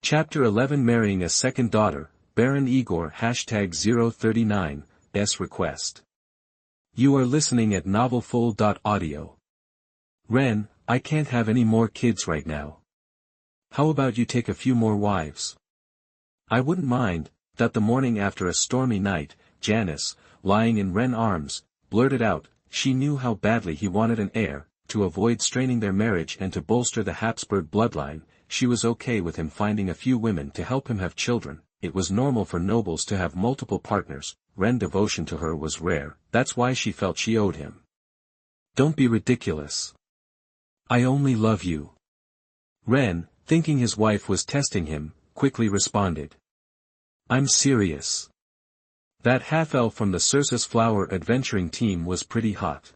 Chapter 11 Marrying a Second Daughter, Baron Igor #039, S request. You are listening at novelfull.audio. Rennes, I can't have any more kids right now. How about you take a few more wives? I wouldn't mind. That the morning after a stormy night, Janice, lying in Rennes' arms, blurted out. She knew how badly he wanted an heir. To avoid straining their marriage and to bolster the Habsburg bloodline, she was okay with him finding a few women to help him have children. It was normal for nobles to have multiple partners. Rennes' devotion to her was rare, that's why she felt she owed him. Don't be ridiculous. I only love you. Rennes, thinking his wife was testing him, quickly responded. I'm serious. That half-elf from the Circe's Flower adventuring team was pretty hot.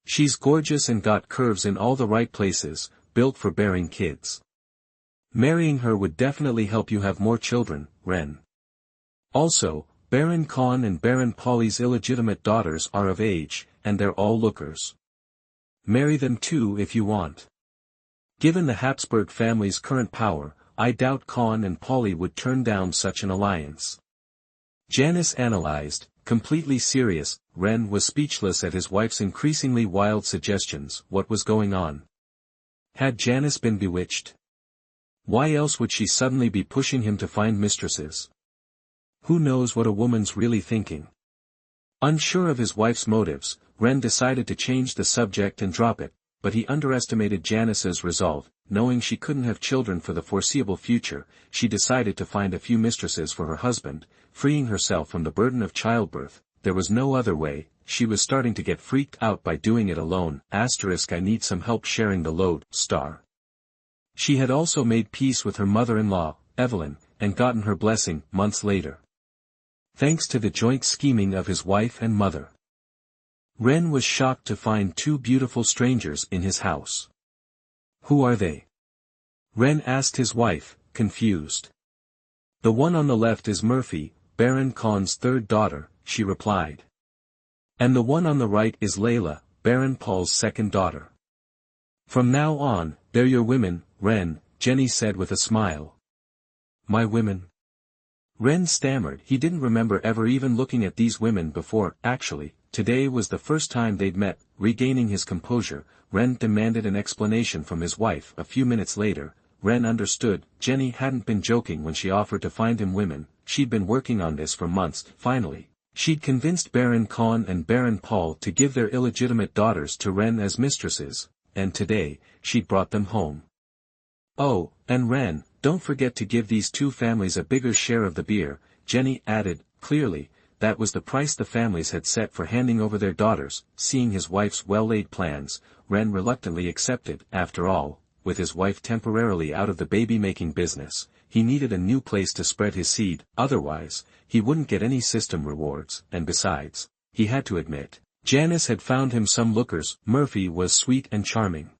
She's gorgeous and got curves in all the right places, built for bearing kids. Marrying her would definitely help you have more children, Rennes. Also, Baron Khan and Baron Polly's illegitimate daughters are of age, and they're all lookers. Marry them too if you want. Given the Habsburg family's current power, I doubt Khan and Polly would turn down such an alliance. Janice analyzed, completely serious. Rennes was speechless at his wife's increasingly wild suggestions. What was going on? Had Janice been bewitched? Why else would she suddenly be pushing him to find mistresses? Who knows what a woman's really thinking? Unsure of his wife's motives, Rennes decided to change the subject and drop it, but he underestimated Janice's resolve. Knowing she couldn't have children for the foreseeable future, she decided to find a few mistresses for her husband, freeing herself from the burden of childbirth. There was no other way. She was starting to get freaked out by doing it alone. I need some help sharing the load. She had also made peace with her mother-in-law, Evelyn, and gotten her blessing months later. Thanks to the joint scheming of his wife and mother. Rennes was shocked to find two beautiful strangers in his house. Who are they? Rennes asked his wife, confused. The one on the left is Murphy, Baron Khan's third daughter, she replied. And the one on the right is Layla, Baron Paul's second daughter. From now on, they're your women, Rennes, Jenny said with a smile. My women? Rennes stammered. He didn't remember ever even looking at these women before. Actually, today was the first time they'd met. Regaining his composure, Rennes demanded an explanation from his wife. A few minutes later, Rennes understood. Jenny hadn't been joking when she offered to find him women. She'd been working on this for months. Finally, she'd convinced Baron Khan and Baron Paul to give their illegitimate daughters to Rennes as mistresses, and today, she'd brought them home. Oh, and Rennes, don't forget to give these two families a bigger share of the beer, Jenny added. Clearly, that was the price the families had set for handing over their daughters. Seeing his wife's well-laid plans, Rennes reluctantly accepted. After all, with his wife temporarily out of the baby-making business, he needed a new place to spread his seed. Otherwise, he wouldn't get any system rewards, and besides, he had to admit, Janice had found him some lookers. Murphy was sweet and charming,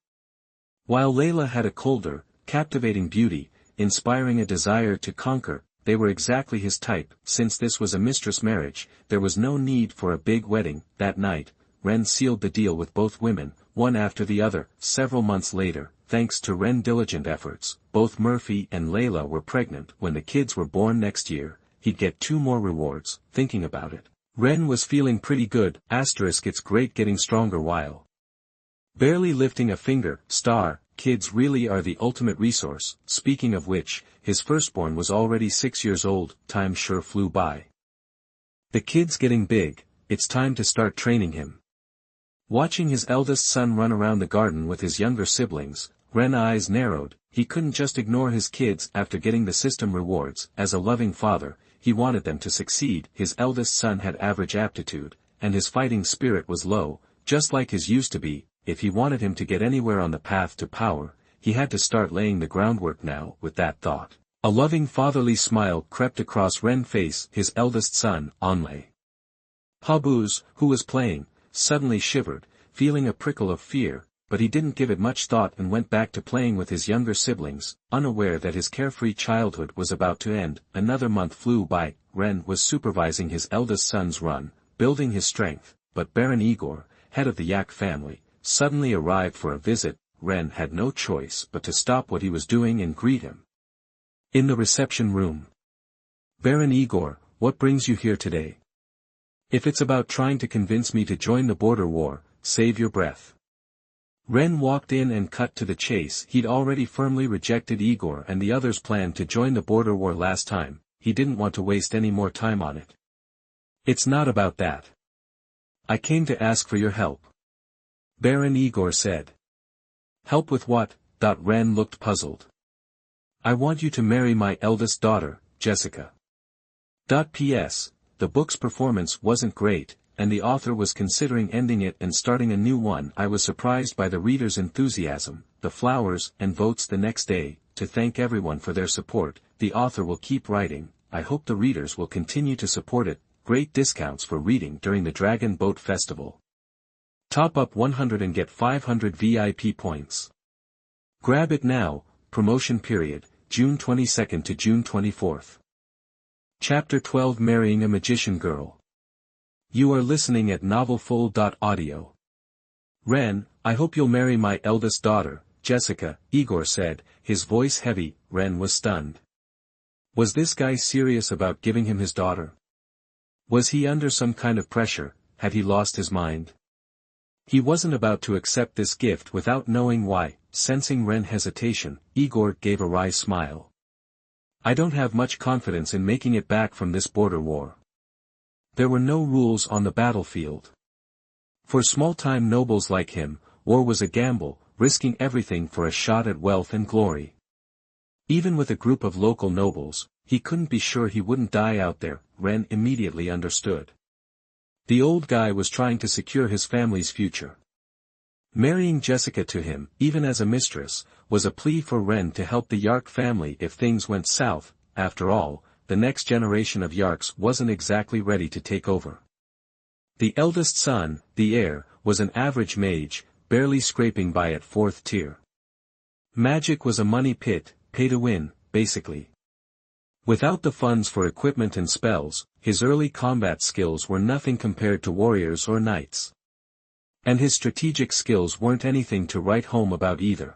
while Layla had a colder, captivating beauty, inspiring a desire to conquer. They were exactly his type. Since this was a mistress marriage, there was no need for a big wedding. That night, Rennes sealed the deal with both women, one after the other. Several months later, thanks to Rennes' diligent efforts, both Murphy and Layla were pregnant. When the kids were born next year, he'd get 2 more rewards. Thinking about it, Rennes was feeling pretty good. It's great getting stronger while barely lifting a finger. Kids really are the ultimate resource. Speaking of which, his firstborn was already 6 years old. Time sure flew by. The kid's getting big, it's time to start training him. Watching his eldest son run around the garden with his younger siblings, Rennes' eyes narrowed. He couldn't just ignore his kids after getting the system rewards. As a loving father, he wanted them to succeed. His eldest son had average aptitude, and his fighting spirit was low, just like his used to be. If he wanted him to get anywhere on the path to power, he had to start laying the groundwork now. With that thought, a loving fatherly smile crept across Rennes' face. His eldest son, Onlay Habuz, who was playing, suddenly shivered, feeling a prickle of fear, but he didn't give it much thought and went back to playing with his younger siblings, unaware that his carefree childhood was about to end. Another month flew by. Rennes was supervising his eldest son's run, building his strength, but Baron Igor, head of the Yak family, suddenly arrived for a visit. Rennes had no choice but to stop what he was doing and greet him. In the reception room. Baron Igor, what brings you here today? If it's about trying to convince me to join the border war, save your breath. Rennes walked in and cut to the chase. He'd already firmly rejected Igor and the others' plan to join the border war last time. He didn't want to waste any more time on it. It's not about that. I came to ask for your help. Baron Igor said. Help with what? Rennes looked puzzled. I want you to marry my eldest daughter, Jessica. P.S. The book's performance wasn't great, and the author was considering ending it and starting a new one. I was surprised by the readers' enthusiasm, the flowers and votes the next day. To thank everyone for their support, the author will keep writing. I hope the readers will continue to support it. Great discounts for reading during the Dragon Boat Festival. Top up 100 and get 500 VIP points. Grab it now. Promotion period, June 22nd to June 24th. Chapter 12, Marrying a Magician Girl. You are listening at novelfull.audio. Rennes, I hope you'll marry my eldest daughter, Jessica, Igor said, his voice heavy. Rennes was stunned. Was this guy serious about giving him his daughter? Was he under some kind of pressure? Had he lost his mind? He wasn't about to accept this gift without knowing why. Sensing Rennes' hesitation, Igor gave a wry smile. I don't have much confidence in making it back from this border war. There were no rules on the battlefield. For small-time nobles like him, war was a gamble, risking everything for a shot at wealth and glory. Even with a group of local nobles, he couldn't be sure he wouldn't die out there. Rennes immediately understood. The old guy was trying to secure his family's future. Marrying Jessica to him, even as a mistress, was a plea for Rennes to help the Yark family if things went south. After all, the next generation of Yarks wasn't exactly ready to take over. The eldest son, the heir, was an average mage, barely scraping by at 4th tier. Magic was a money pit, pay to win, basically. Without the funds for equipment and spells, his early combat skills were nothing compared to warriors or knights. And his strategic skills weren't anything to write home about either.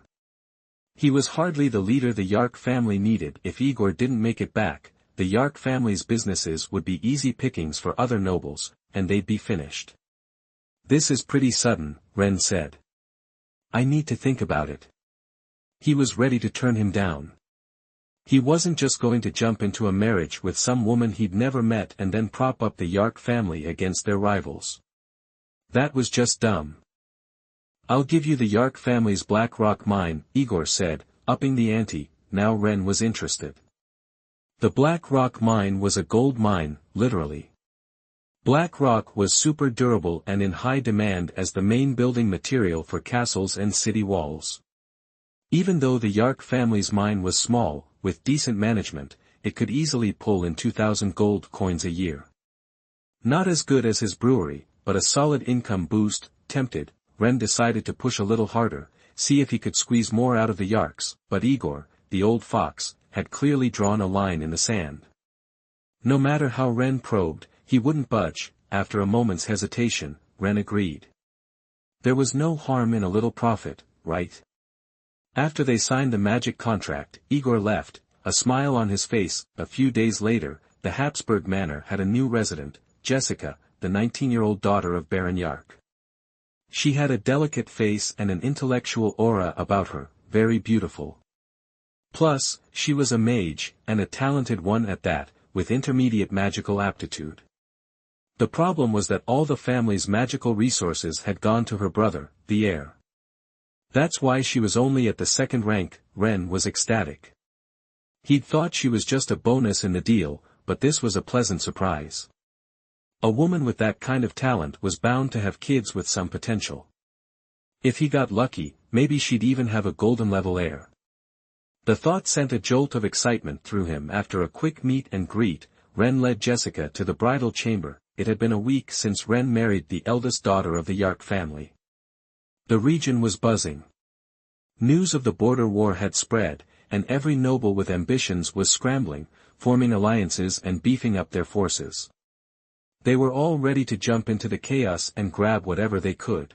He was hardly the leader the Yark family needed. If Igor didn't make it back, the Yark family's businesses would be easy pickings for other nobles, and they'd be finished. This is pretty sudden, Rennes said. I need to think about it. He was ready to turn him down. He wasn't just going to jump into a marriage with some woman he'd never met and then prop up the Yark family against their rivals. That was just dumb. I'll give you the Yark family's Black Rock mine, Igor said, upping the ante. Now Rennes was interested. The Black Rock mine was a gold mine, literally. Black rock was super durable and in high demand as the main building material for castles and city walls. Even though the Yark family's mine was small, with decent management, it could easily pull in 2,000 gold coins a year. Not as good as his brewery, but a solid income boost. Tempted, Rennes decided to push a little harder, see if he could squeeze more out of the Yarks, but Igor, the old fox, had clearly drawn a line in the sand. No matter how Rennes probed, he wouldn't budge. After a moment's hesitation, Rennes agreed. There was no harm in a little profit, right? After they signed the magic contract, Igor left, a smile on his face. A few days later, the Habsburg Manor had a new resident, Jessica, the 19-year-old daughter of Baron Yark. She had a delicate face and an intellectual aura about her, very beautiful. Plus, she was a mage, and a talented one at that, with intermediate magical aptitude. The problem was that all the family's magical resources had gone to her brother, the heir. That's why she was only at the 2nd rank. Rennes was ecstatic. He'd thought she was just a bonus in the deal, but this was a pleasant surprise. A woman with that kind of talent was bound to have kids with some potential. If he got lucky, maybe she'd even have a golden level heir. The thought sent a jolt of excitement through him. After a quick meet and greet, Rennes led Jessica to the bridal chamber. It had been a week since Rennes married the eldest daughter of the Yark family. The region was buzzing. News of the border war had spread, and every noble with ambitions was scrambling, forming alliances and beefing up their forces. They were all ready to jump into the chaos and grab whatever they could.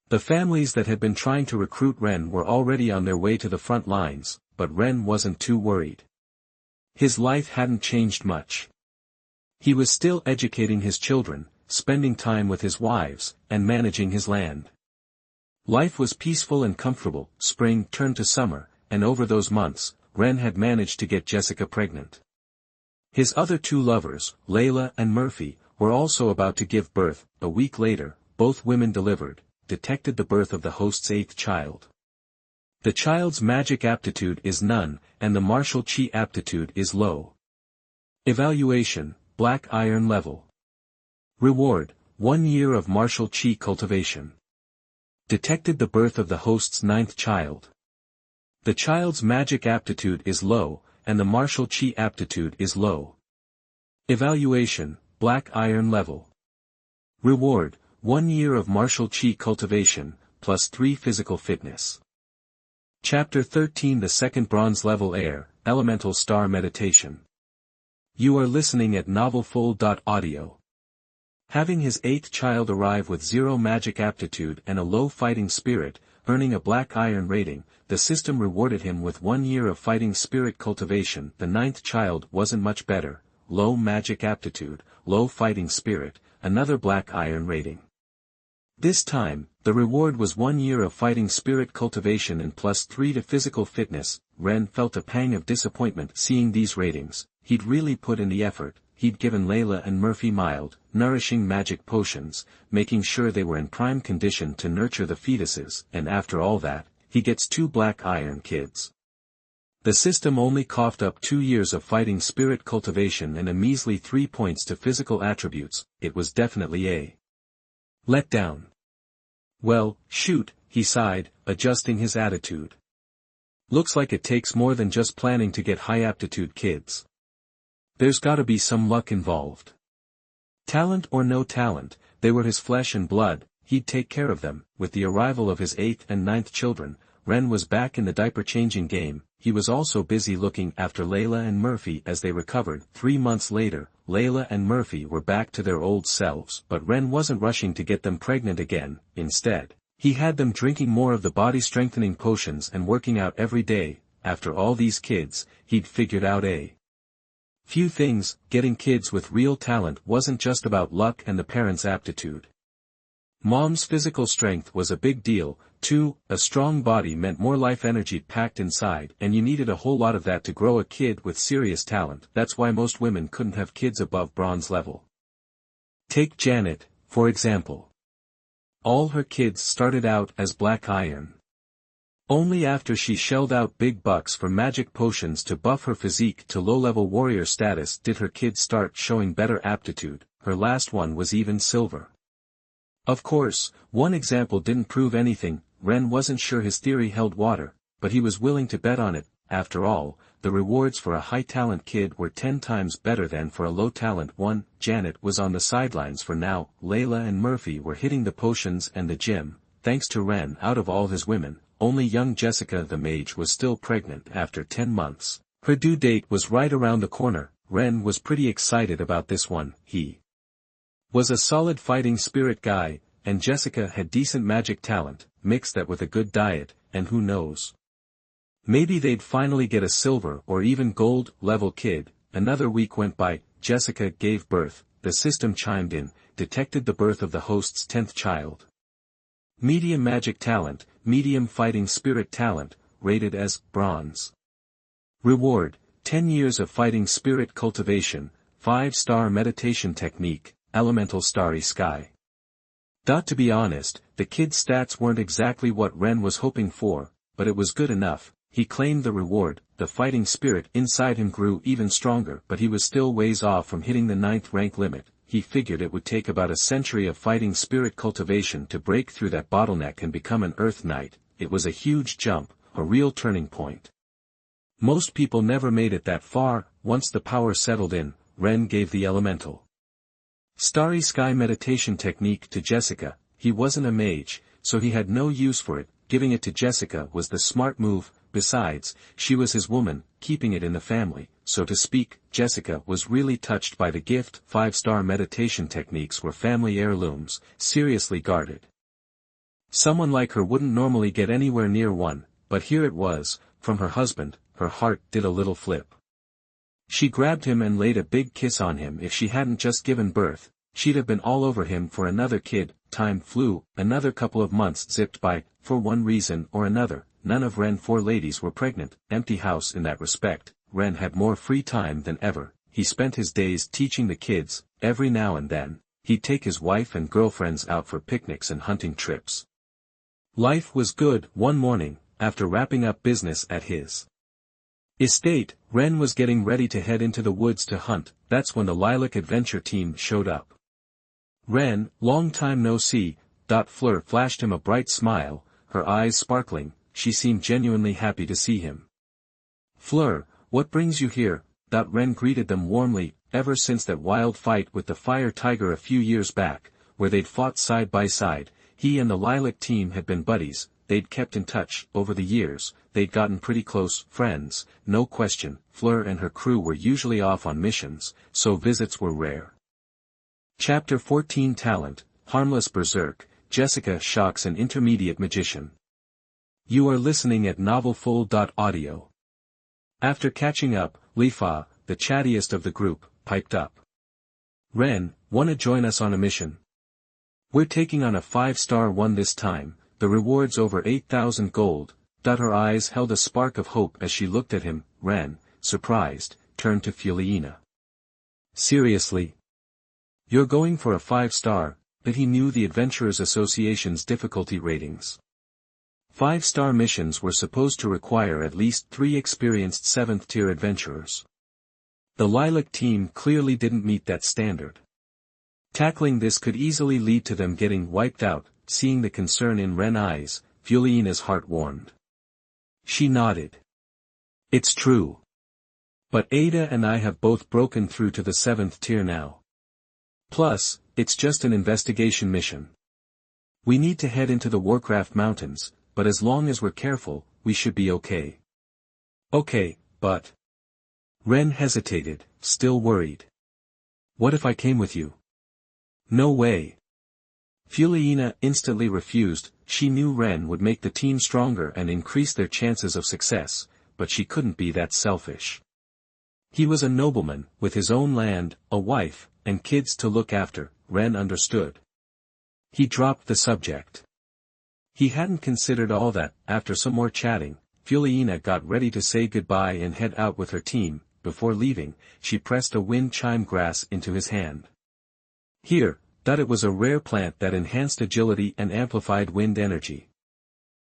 The families that had been trying to recruit Rennes were already on their way to the front lines, but Rennes wasn't too worried. His life hadn't changed much. He was still educating his children, spending time with his wives, and managing his land. Life was peaceful and comfortable. Spring turned to summer, and over those months, Rennes had managed to get Jessica pregnant. His other two lovers, Layla and Murphy, were also about to give birth. A week later, both women delivered, detected the birth of the host's 8th child. The child's magic aptitude is none, and the martial chi aptitude is low. Evaluation, black iron level. Reward, 1 year of martial chi cultivation. Detected the birth of the host's 9th child. The child's magic aptitude is low, and the martial chi aptitude is low. Evaluation, black iron level. Reward, 1 year of martial chi cultivation, plus 3 physical fitness. Chapter 13 The second bronze level Heir, Elemental Star Meditation. You are listening at novelfull.audio. Having his 8th child arrive with 0 magic aptitude and a low fighting spirit, earning a black iron rating, the system rewarded him with 1 year of fighting spirit cultivation. The 9th child wasn't much better, low magic aptitude, low fighting spirit, another black iron rating. This time, the reward was 1 year of fighting spirit cultivation and plus 3 to physical fitness. Rennes felt a pang of disappointment seeing these ratings. He'd really put in the effort. He'd given Layla and Murphy mild, nourishing magic potions, making sure they were in prime condition to nurture the fetuses, and after all that, he gets 2 black iron kids. The system only coughed up 2 years of fighting spirit cultivation and a measly 3 points to physical attributes. It was definitely a letdown. Well, shoot, he sighed, adjusting his attitude. Looks like it takes more than just planning to get high aptitude kids. There's gotta be some luck involved. Talent or no talent, they were his flesh and blood, he'd take care of them. With the arrival of his 8th and 9th children, Rennes was back in the diaper-changing game. He was also busy looking after Layla and Murphy as they recovered. 3 months later, Layla and Murphy were back to their old selves, but Rennes wasn't rushing to get them pregnant again. Instead, he had them drinking more of the body-strengthening potions and working out every day. After all these kids, he'd figured out a few things. Getting kids with real talent wasn't just about luck and the parents' aptitude. Mom's physical strength was a big deal, too. A strong body meant more life energy packed inside, and you needed a whole lot of that to grow a kid with serious talent. That's why most women couldn't have kids above bronze level. Take Janet, for example. All her kids started out as black iron. Only after she shelled out big bucks for magic potions to buff her physique to low-level warrior status did her kids start showing better aptitude. Her last one was even silver. Of course, one example didn't prove anything. Rennes wasn't sure his theory held water, but he was willing to bet on it. After all, the rewards for a high-talent kid were 10 times better than for a low-talent one. Janet was on the sidelines for now. Layla and Murphy were hitting the potions and the gym. Thanks to Rennes, out of all his women, only young Jessica the mage was still pregnant after 10 months. Her due date was right around the corner. Rennes was pretty excited about this one. He was a solid fighting spirit guy, and Jessica had decent magic talent, mix that with a good diet, and who knows, maybe they'd finally get a silver or even gold level kid. Another week went by. Jessica gave birth. The system chimed in, detected the birth of the host's 10th child. Medium magic talent, medium fighting spirit talent, rated as bronze. Reward, 10 years of fighting spirit cultivation, 5-star meditation technique, elemental starry sky. To be honest, the kid's stats weren't exactly what Rennes was hoping for, but it was good enough. He claimed the reward. The fighting spirit inside him grew even stronger, but he was still ways off from hitting the 9th rank limit. He figured it would take about a century of fighting spirit cultivation to break through that bottleneck and become an Earth Knight. It was a huge jump, a real turning point. Most people never made it that far. Once the power settled in, Rennes gave the elemental starry sky meditation technique to Jessica. He wasn't a mage, so he had no use for it. Giving it to Jessica was the smart move. Besides, she was his woman, keeping it in the family, so to speak. Jessica was really touched by the gift. 5-star meditation techniques were family heirlooms, seriously guarded. Someone like her wouldn't normally get anywhere near one, but here it was, from her husband. Her heart did a little flip. She grabbed him and laid a big kiss on him. If she hadn't just given birth, she'd have been all over him for another kid. Time flew, another couple of months zipped by. For one reason or another, none of Rennes' 4 ladies were pregnant. Empty house in that respect. Rennes had more free time than ever. He spent his days teaching the kids. Every now and then, he'd take his wife and girlfriends out for picnics and hunting trips. Life was good. One morning, after wrapping up business at his estate, Rennes was getting ready to head into the woods to hunt. That's when the Lilac adventure team showed up. Rennes, long time no see. Fleur flashed him a bright smile, her eyes sparkling. She seemed genuinely happy to see him. Fleur, what brings you here? Rennes greeted them warmly. Ever since that wild fight with the fire tiger a few years back, where they'd fought side by side, he and the Lilac team had been buddies. They'd kept in touch. Over the years, they'd gotten pretty close friends, no question. Fleur and her crew were usually off on missions, so visits were rare. Chapter 14 Talent, Harmless Berserk, Jessica shocks an intermediate magician. You are listening at novelfull.audio. After catching up, Li Fa, the chattiest of the group, piped up. Rennes, wanna join us on a mission? We're taking on a 5-star one this time, the reward's over 8,000 gold. Her eyes held a spark of hope as she looked at him. Rennes, surprised, turned to Filina. Seriously? You're going for a 5-star, but he knew the Adventurers Association's difficulty ratings. 5-star missions were supposed to require at least 3 experienced 7th-tier adventurers. The Lilac team clearly didn't meet that standard. Tackling this could easily lead to them getting wiped out. Seeing the concern in Rennes' eyes, Filina's heart warmed. She nodded. It's true. But Ada and I have both broken through to the 7th tier now. Plus, it's just an investigation mission. We need to head into the Warcraft Mountains, but as long as we're careful, we should be okay. Okay, but... Rennes hesitated, still worried. What if I came with you? No way. Filina instantly refused. She knew Rennes would make the team stronger and increase their chances of success, but she couldn't be that selfish. He was a nobleman, with his own land, a wife, and kids to look after. Rennes understood. He dropped the subject. He hadn't considered all that. After some more chatting, Filina got ready to say goodbye and head out with her team. Before leaving, she pressed a wind chime grass into his hand. Here, it was a rare plant that enhanced agility and amplified wind energy.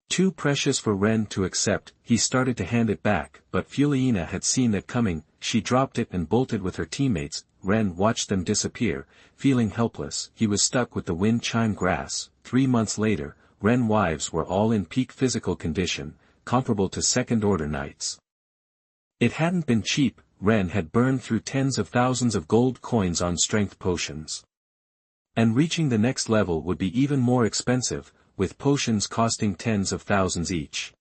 Too precious for Rennes to accept. He started to hand it back, but Filina had seen that coming. She dropped it and bolted with her teammates. Rennes watched them disappear, feeling helpless. He was stuck with the wind chime grass. 3 months later, Rennes' wives were all in peak physical condition, comparable to second-order knights. It hadn't been cheap. Rennes had burned through tens of thousands of gold coins on strength potions. And reaching the next level would be even more expensive, with potions costing tens of thousands each.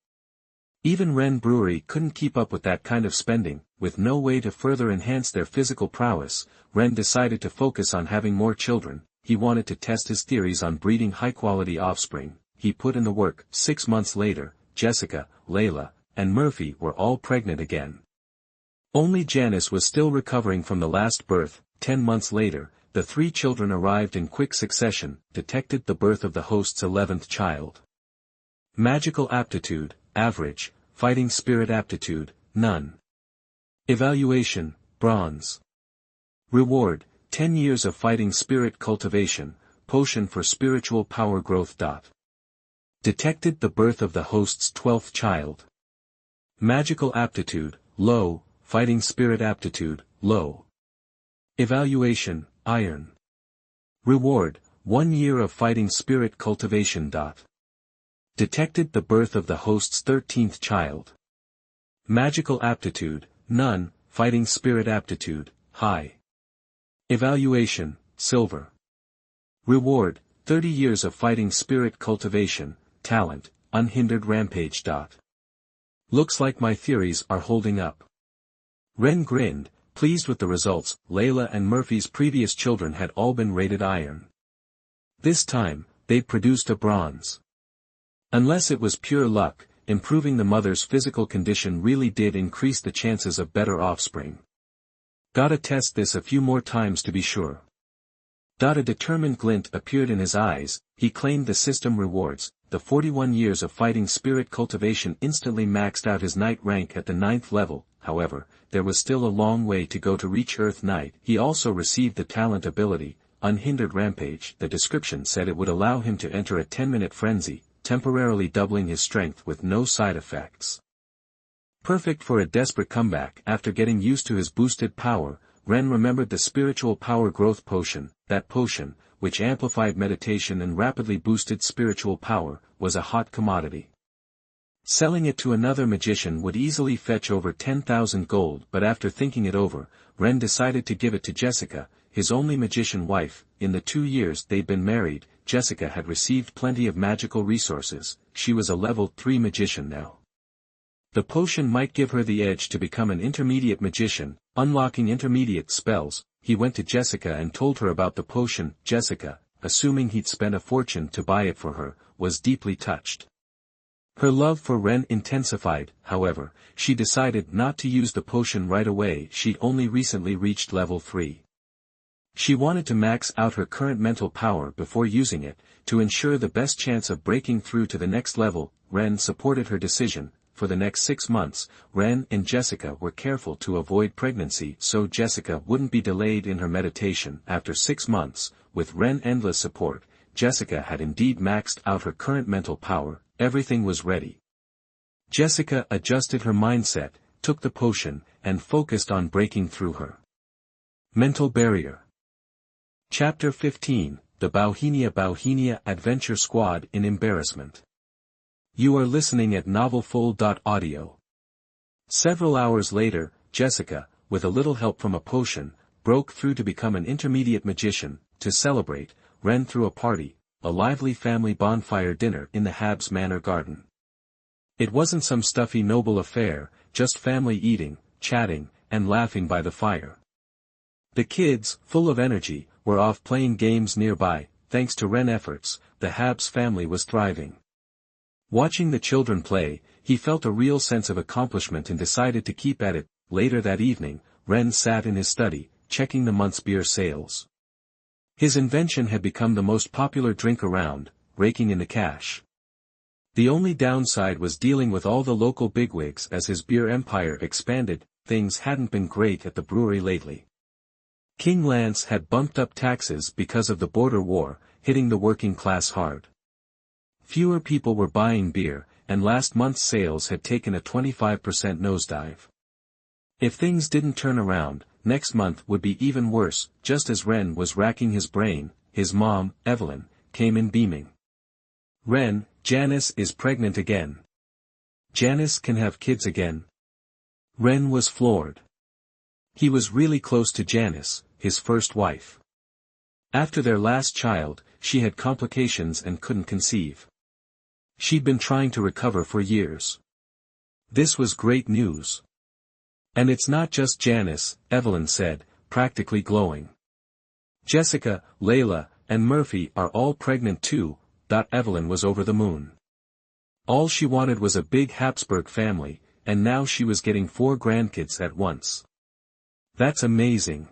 Even Rennes Brewery couldn't keep up with that kind of spending. With no way to further enhance their physical prowess, Rennes decided to focus on having more children. He wanted to test his theories on breeding high-quality offspring. He put in the work. 6 months later, Jessica, Layla, and Murphy were all pregnant again. Only Janice was still recovering from the last birth. 10 months later, the 3 children arrived in quick succession. Detected the birth of the host's 11th child. Magical aptitude, average. Fighting spirit aptitude, none. Evaluation, bronze. Reward, 10 years of fighting spirit cultivation, potion for spiritual power growth. Detected the birth of the host's 12th child. Magical aptitude, low. Fighting spirit aptitude, low. Evaluation, iron. Reward, 1 year of fighting spirit cultivation. Detected the birth of the host's 13th child. Magical aptitude, none. Fighting spirit aptitude, high. Evaluation, silver. Reward, 30 years of fighting spirit cultivation, talent, unhindered rampage. Looks like my theories are holding up. Rennes grinned, pleased with the results. Layla and Murphy's previous children had all been rated iron. This time, they'd produced a bronze. Unless it was pure luck, improving the mother's physical condition really did increase the chances of better offspring. Gotta test this a few more times to be sure. A determined glint appeared in his eyes. He claimed the system rewards. The 41 years of fighting spirit cultivation instantly maxed out his knight rank at the 9th level. However, there was still a long way to go to reach Earth Knight. He also received the talent ability, Unhindered Rampage. The description said it would allow him to enter a 10-minute frenzy, temporarily doubling his strength with no side effects. Perfect for a desperate comeback. After getting used to his boosted power, Rennes remembered the spiritual power growth potion. That potion, which amplified meditation and rapidly boosted spiritual power, was a hot commodity. Selling it to another magician would easily fetch over 10,000 gold, but after thinking it over, Rennes decided to give it to Jessica, his only magician wife. In the 2 years they'd been married, Jessica had received plenty of magical resources. She was a level 3 magician now. The potion might give her the edge to become an intermediate magician, unlocking intermediate spells. He went to Jessica and told her about the potion. Jessica, assuming he'd spent a fortune to buy it for her, was deeply touched. Her love for Rennes intensified. However, she decided not to use the potion right away. She'd only recently reached level 3. She wanted to max out her current mental power before using it, to ensure the best chance of breaking through to the next level. Rennes supported her decision. For the next 6 months, Rennes and Jessica were careful to avoid pregnancy so Jessica wouldn't be delayed in her meditation. After 6 months, with Rennes' endless support, Jessica had indeed maxed out her current mental power. Everything was ready. Jessica adjusted her mindset, took the potion, and focused on breaking through her mental barrier. Chapter 15, The Bauhinia Adventure Squad in Embarrassment. You are listening at novelfull.audio. Several hours later, Jessica, with a little help from a potion, broke through to become an intermediate magician. To celebrate, Rennes threw a party, a lively family bonfire dinner in the Habs Manor garden. It wasn't some stuffy noble affair, just family eating, chatting, and laughing by the fire. The kids, full of energy, were off playing games nearby. Thanks to Rennes' efforts, the Habs family was thriving. Watching the children play, he felt a real sense of accomplishment and decided to keep at it. Later that evening, Rennes sat in his study, checking the month's beer sales. His invention had become the most popular drink around, raking in the cash. The only downside was dealing with all the local bigwigs as his beer empire expanded. Things hadn't been great at the brewery lately. King Lance had bumped up taxes because of the border war, hitting the working class hard. Fewer people were buying beer, and last month's sales had taken a 25% nosedive. If things didn't turn around, next month would be even worse. Just as Rennes was racking his brain, his mom, Evelyn, came in beaming. Rennes, Janice is pregnant again. Janice can have kids again. Rennes was floored. He was really close to Janice, his first wife. After their last child, she had complications and couldn't conceive. She'd been trying to recover for years. This was great news. And it's not just Janice, Evelyn said, practically glowing. Jessica, Layla, and Murphy are all pregnant too. Evelyn was over the moon. All she wanted was a big Habsburg family, and now she was getting 4 grandkids at once. That's amazing.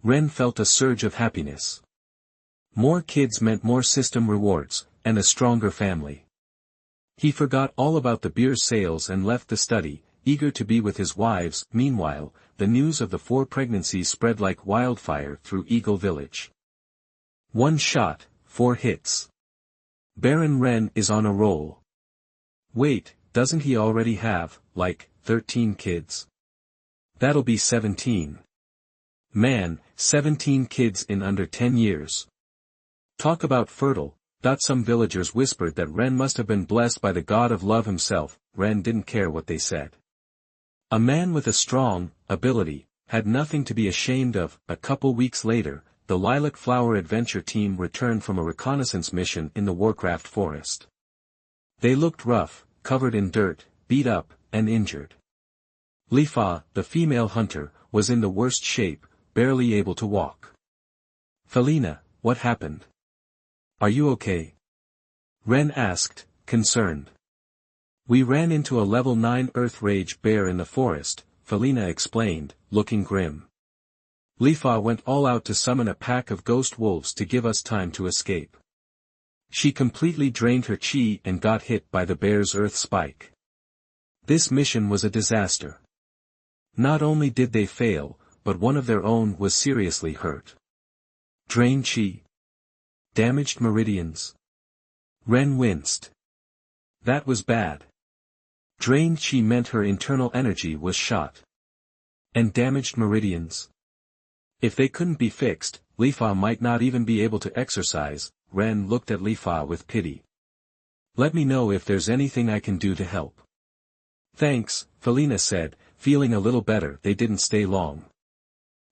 Rennes felt a surge of happiness. More kids meant more system rewards, and a stronger family. He forgot all about the beer sales and left the study, eager to be with his wives. Meanwhile, the news of the 4 pregnancies spread like wildfire through Eagle Village. 1 shot, 4 hits. Baron Rennes is on a roll. Wait, doesn't he already have, 13 kids? That'll be 17. Man, 17 kids in under 10 years. Talk about fertile. Some villagers whispered that Rennes must have been blessed by the god of love himself. Rennes didn't care what they said. A man with a strong ability had nothing to be ashamed of. A couple weeks later, the Lilac Flower adventure team returned from a reconnaissance mission in the Warcraft forest. They looked rough, covered in dirt, beat up, and injured. Lifa, the female hunter, was in the worst shape, barely able to walk. Felina, what happened? Are you okay? Rennes asked, concerned. We ran into a level 9 Earth Rage bear in the forest, Felina explained, looking grim. Lifa went all out to summon a pack of ghost wolves to give us time to escape. She completely drained her chi and got hit by the bear's earth spike. This mission was a disaster. Not only did they fail, but one of their own was seriously hurt. Drained chi. Damaged meridians. Rennes winced. That was bad. Drained chi meant her internal energy was shot. And damaged meridians. If they couldn't be fixed, Lifa might not even be able to exercise. Rennes looked at Lifa with pity. Let me know if there's anything I can do to help. Thanks, Felina said, feeling a little better. They didn't stay long.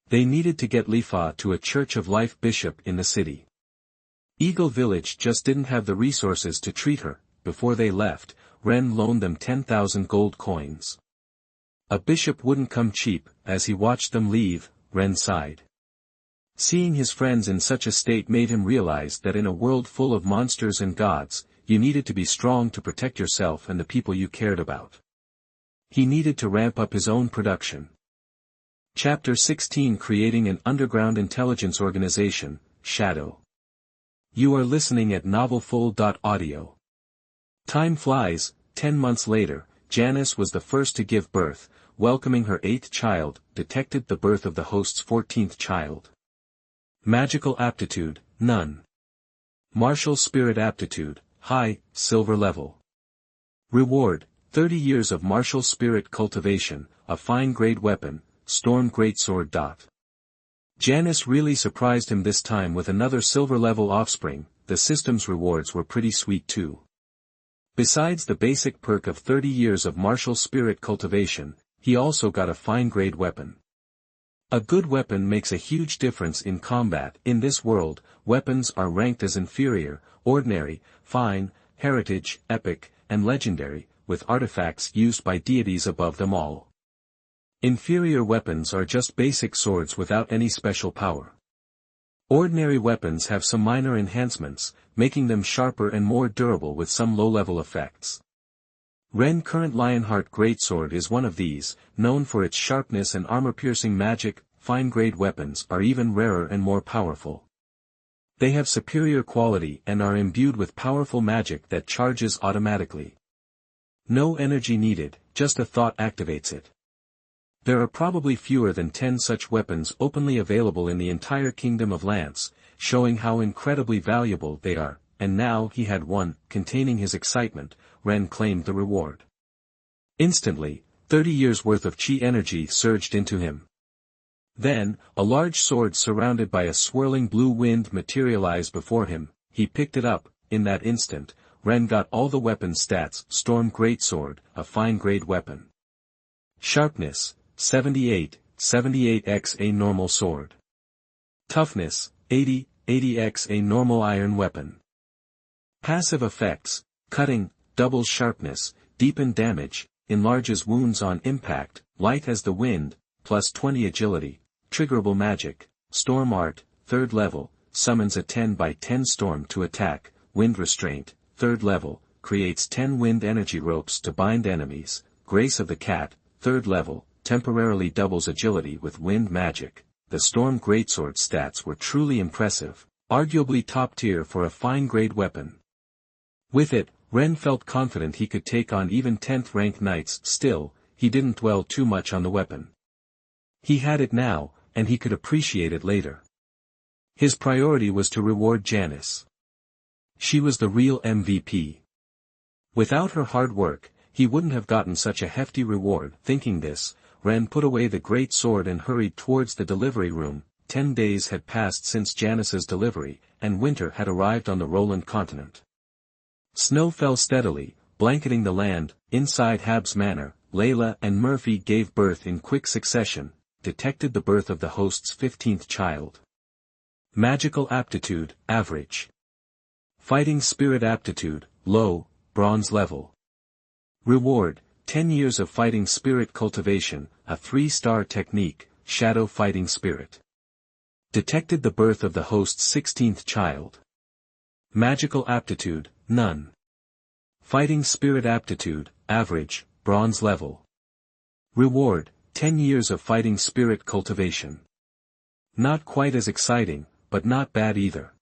They needed to get Lifa to a Church of Life bishop in the city. Eagle Village just didn't have the resources to treat her. Before they left, Rennes loaned them 10,000 gold coins. A bishop wouldn't come cheap. As he watched them leave, Rennes sighed. Seeing his friends in such a state made him realize that in a world full of monsters and gods, you needed to be strong to protect yourself and the people you cared about. He needed to ramp up his own production. Chapter 16, Creating an Underground Intelligence Organization, Shadow. You are listening at novelfull.audio. Time flies. 10 months later, Janice was the first to give birth, welcoming her 8th child, detected the birth of the host's 14th child. Magical aptitude, none. Martial spirit aptitude, high, silver level. Reward, 30 years of martial spirit cultivation, a fine-grade weapon, storm greatsword. Janice really surprised him this time with another silver-level offspring. The system's rewards were pretty sweet too. Besides the basic perk of 30 years of martial spirit cultivation, he also got a fine-grade weapon. A good weapon makes a huge difference in combat. In this world, weapons are ranked as inferior, ordinary, fine, heritage, epic, and legendary, with artifacts used by deities above them all. Inferior weapons are just basic swords without any special power. Ordinary weapons have some minor enhancements, making them sharper and more durable with some low-level effects. Rennes' current Lionheart Greatsword is one of these, known for its sharpness and armor-piercing magic. Fine-grade weapons are even rarer and more powerful. They have superior quality and are imbued with powerful magic that charges automatically. No energy needed, just a thought activates it. There are probably fewer than 10 such weapons openly available in the entire Kingdom of Lance, showing how incredibly valuable they are, and now he had one. Containing his excitement, Rennes claimed the reward. Instantly, 30 years' worth of chi energy surged into him. Then, a large sword surrounded by a swirling blue wind materialized before him. He picked it up. In that instant, Rennes got all the weapon stats. Storm Greatsword, a fine-grade weapon. Sharpness, 78, 78x a normal sword. Toughness, 80, 80x a normal iron weapon. Passive effects, cutting, doubles sharpness, deepen damage, enlarges wounds on impact, light as the wind, plus 20 agility, triggerable magic, storm art, 3rd level, summons a 10x10 storm to attack, wind restraint, 3rd level, creates 10 wind energy ropes to bind enemies, grace of the cat, 3rd level, temporarily doubles agility with wind magic. The Storm Greatsword stats were truly impressive, arguably top tier for a fine-grade weapon. With it, Rennes felt confident he could take on even 10th rank knights. Still, he didn't dwell too much on the weapon. He had it now, and he could appreciate it later. His priority was to reward Janice. She was the real MVP. Without her hard work, he wouldn't have gotten such a hefty reward. Thinking this, Rennes put away the great sword and hurried towards the delivery room. 10 days had passed since Janice's delivery, and winter had arrived on the Roland continent. Snow fell steadily, blanketing the land. Inside Hab's manor, Layla and Murphy gave birth in quick succession, detected the birth of the host's 15th child. Magical aptitude, average. Fighting spirit aptitude, low, bronze level. Reward, 10 years of fighting spirit cultivation, a 3-star technique, shadow fighting spirit. Detected the birth of the host's 16th child. Magical aptitude, none. Fighting spirit aptitude, average, bronze level. Reward, 10 years of fighting spirit cultivation. Not quite as exciting, but not bad either.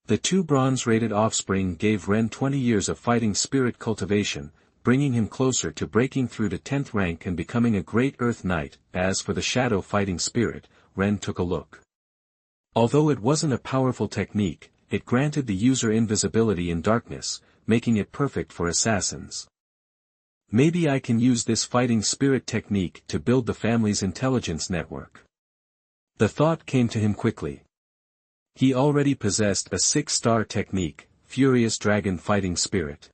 The two bronze-rated offspring gave Rennes 20 years of fighting spirit cultivation, bringing him closer to breaking through to 10th rank and becoming a great Earth Knight. As for the shadow fighting spirit, Rennes took a look. Although it wasn't a powerful technique, it granted the user invisibility in darkness, making it perfect for assassins. Maybe I can use this fighting spirit technique to build the family's intelligence network. The thought came to him quickly. He already possessed a 6-star technique, Furious Dragon Fighting Spirit.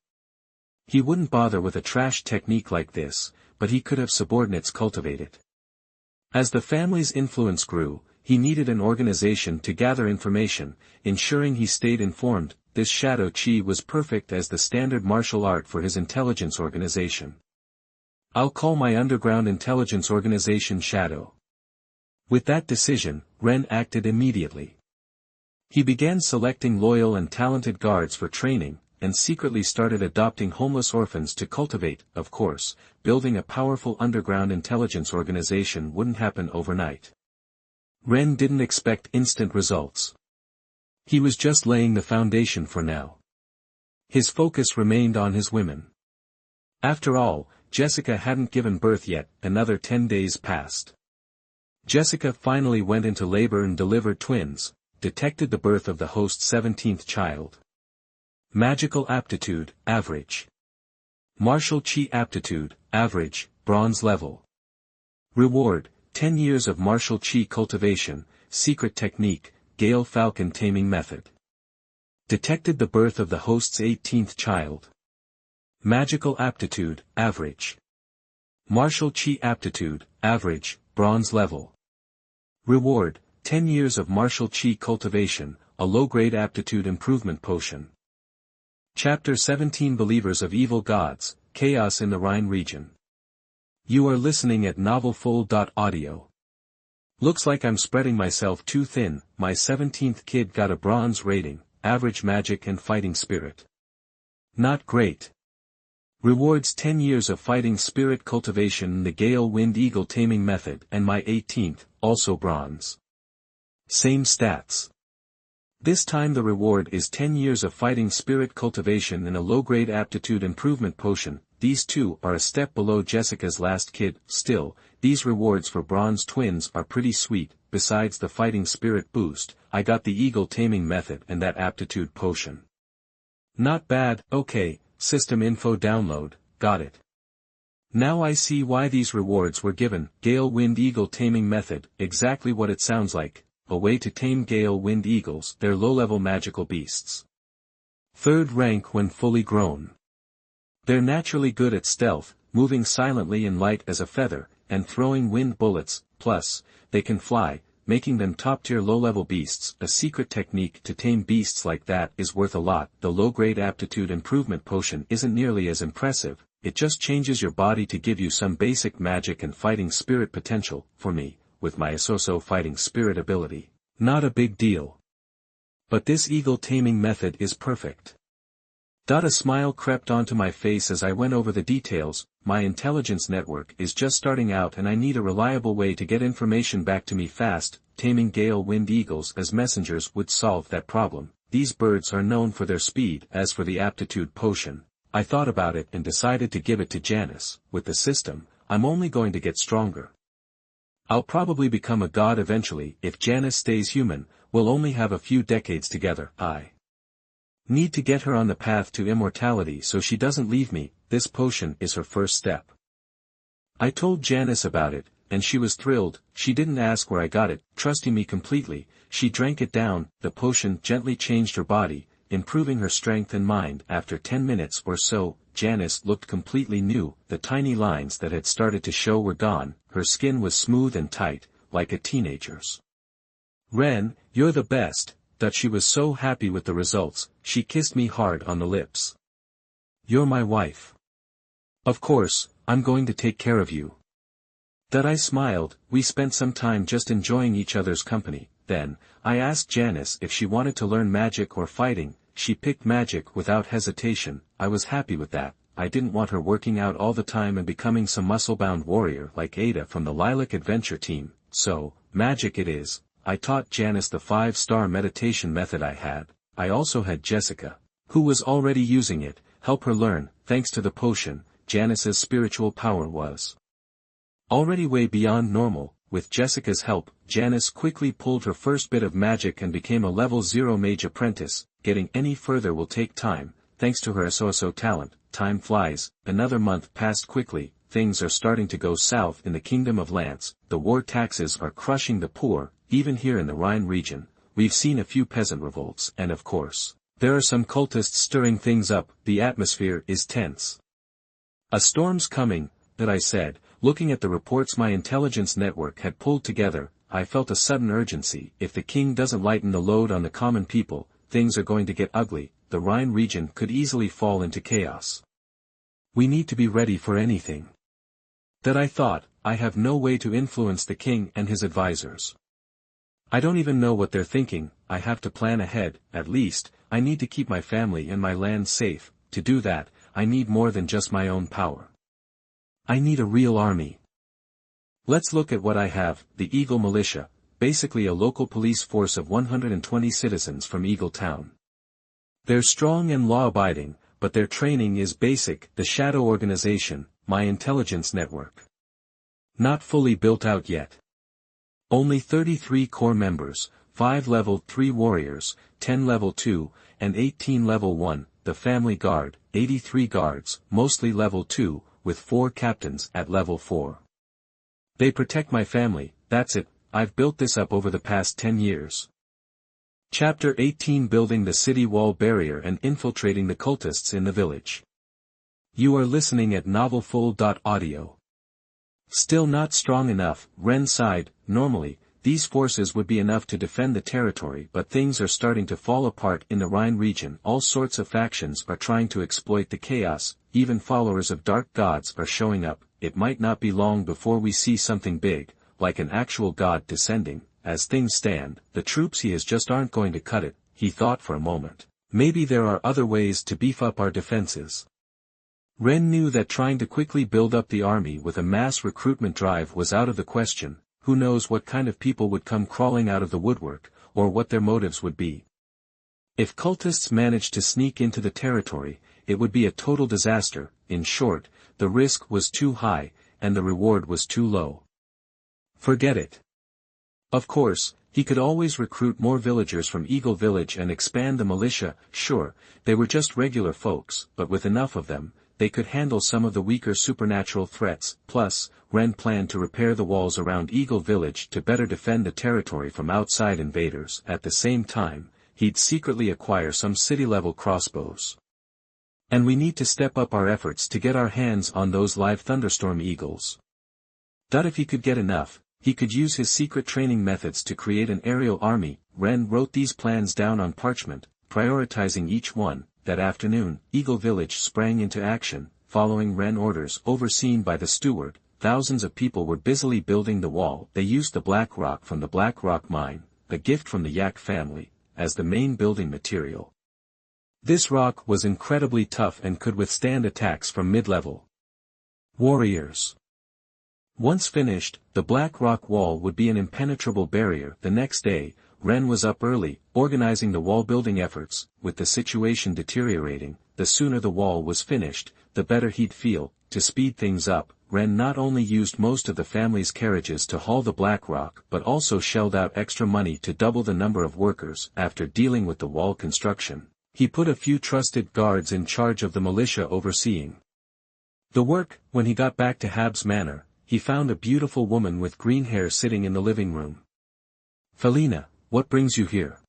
He wouldn't bother with a trash technique like this, but he could have subordinates cultivate it. As the family's influence grew, he needed an organization to gather information, ensuring he stayed informed. This Shadow Chi was perfect as the standard martial art for his intelligence organization. I'll call my underground intelligence organization Shadow. With that decision, Rennes acted immediately. He began selecting loyal and talented guards for training, and secretly started adopting homeless orphans to cultivate. Of course, building a powerful underground intelligence organization wouldn't happen overnight. Rennes didn't expect instant results. He was just laying the foundation for now. His focus remained on his women. After all, Jessica hadn't given birth yet. Another 10 days passed. Jessica finally went into labor and delivered twins, detected the birth of the host's 17th child. Magical aptitude, average. Martial Chi aptitude, average, bronze level. Reward, 10 years of martial Chi cultivation, secret technique, Gale Falcon taming method. Detected the birth of the host's 18th child. Magical aptitude, average. Martial Chi aptitude, average, bronze level. Reward, 10 years of martial Chi cultivation, a low-grade aptitude improvement potion. Chapter 17 Believers of Evil Gods, Chaos in the Rhine region. You are listening at novelfull.audio. Looks like I'm spreading myself too thin. My 17th kid got a bronze rating, average magic and fighting spirit. Not great. Rewards 10 years of fighting spirit cultivation in the Gale Wind Eagle taming method, and my 18th, also bronze. Same stats. This time the reward is 10 years of fighting spirit cultivation in a low-grade aptitude improvement potion. These two are a step below Jessica's last kid. Still, these rewards for bronze twins are pretty sweet. Besides the fighting spirit boost, I got the eagle taming method and that aptitude potion. Not bad. Okay, system info download, got it. Now I see why these rewards were given. Gale Wind Eagle taming method, exactly what it sounds like. A way to tame Gale Wind Eagles. They're low-level magical beasts. 3rd rank when fully grown. They're naturally good at stealth, moving silently and light as a feather, and throwing wind bullets. Plus, they can fly, making them top-tier low-level beasts. A secret technique to tame beasts like that is worth a lot. The low-grade aptitude improvement potion isn't nearly as impressive. It just changes your body to give you some basic magic and fighting spirit potential. For me, with my Asoso fighting spirit ability, not a big deal. But this eagle taming method is perfect. A smile crept onto my face as I went over the details. My intelligence network is just starting out and I need a reliable way to get information back to me fast. Taming Gale Wind Eagles as messengers would solve that problem. These birds are known for their speed. As for the aptitude potion, I thought about it and decided to give it to Janice. With the system, I'm only going to get stronger. I'll probably become a god eventually. If Janice stays human, we'll only have a few decades together. I need to get her on the path to immortality so she doesn't leave me. This potion is her first step. I told Janice about it, and she was thrilled. She didn't ask where I got it, trusting me completely. She drank it down. The potion gently changed her body, improving her strength and mind. After 10 minutes or so, Janice looked completely new. The tiny lines that had started to show were gone. Her skin was smooth and tight, like a teenager's. Rennes, you're the best. She was so happy with the results. She kissed me hard on the lips. You're my wife. Of course, I'm going to take care of you. I smiled. We spent some time just enjoying each other's company. Then, I asked Janice if she wanted to learn magic or fighting. She picked magic without hesitation. I was happy with that. I didn't want her working out all the time and becoming some muscle-bound warrior like Ada from the Lilac Adventure team. So, magic it is. I taught Janice the 5-star meditation method I had. I also had Jessica, who was already using it, help her learn. Thanks to the potion, Janice's spiritual power was already way beyond normal. With Jessica's help, Janice quickly pulled her first bit of magic and became a level 0 mage apprentice. Getting any further will take time. Thanks to her SOSO talent, time flies. Another month passed quickly. Things are starting to go south in the Kingdom of Lance. The war taxes are crushing the poor. Even here in the Rhine region, we've seen a few peasant revolts, and of course, there are some cultists stirring things up. The atmosphere is tense. A storm's coming, that I said. Looking at the reports my intelligence network had pulled together, I felt a sudden urgency. If the king doesn't lighten the load on the common people, things are going to get ugly. The Rhine region could easily fall into chaos. We need to be ready for anything. That I thought. I have no way to influence the king and his advisors. I don't even know what they're thinking. I have to plan ahead. At least, I need to keep my family and my land safe. To do that, I need more than just my own power. I need a real army. Let's look at what I have. The Eagle Militia, basically a local police force of 120 citizens from Eagle Town. They're strong and law-abiding, but their training is basic. The Shadow Organization, my intelligence network. Not fully built out yet. Only 33 core members, 5 level 3 warriors, 10 level 2, and 18 level 1, the Family Guard, 83 guards, mostly level 2, with 4 captains at level 4. They protect my family. That's it. I've built this up over the past 10 years. Chapter 18, Building the City Wall Barrier and Infiltrating the Cultists in the Village. You are listening at novelfull.audio. Still not strong enough, Rennes sighed. Normally, these forces would be enough to defend the territory, but things are starting to fall apart in the Rhine region. All sorts of factions are trying to exploit the chaos. Even followers of dark gods are showing up. It might not be long before we see something big, like an actual god descending. As things stand, the troops he has just aren't going to cut it. He thought for a moment. Maybe there are other ways to beef up our defenses. Rennes knew that trying to quickly build up the army with a mass recruitment drive was out of the question. Who knows what kind of people would come crawling out of the woodwork, or what their motives would be. If cultists managed to sneak into the territory, it would be a total disaster. In short, the risk was too high, and the reward was too low. Forget it. Of course, he could always recruit more villagers from Eagle Village and expand the militia. Sure, they were just regular folks, but with enough of them, they could handle some of the weaker supernatural threats. Plus, Rennes planned to repair the walls around Eagle Village to better defend the territory from outside invaders. At the same time, he'd secretly acquire some city-level crossbows. And we need to step up our efforts to get our hands on those live thunderstorm eagles. If he could get enough, he could use his secret training methods to create an aerial army. Rennes wrote these plans down on parchment, prioritizing each one. That afternoon, Eagle Village sprang into action, following Rennes' orders overseen by the steward. Thousands of people were busily building the wall. They used the black rock from the Black Rock mine, a gift from the Yak family, as the main building material. This rock was incredibly tough and could withstand attacks from mid-level warriors. Once finished, the Black Rock wall would be an impenetrable barrier. The next day, Rennes was up early, organizing the wall-building efforts. With the situation deteriorating, the sooner the wall was finished, the better he'd feel. To speed things up, Rennes not only used most of the family's carriages to haul the Black Rock but also shelled out extra money to double the number of workers. After dealing with the wall construction, he put a few trusted guards in charge of the militia overseeing the work. When he got back to Habs Manor, he found a beautiful woman with green hair sitting in the living room. "Felina, what brings you here?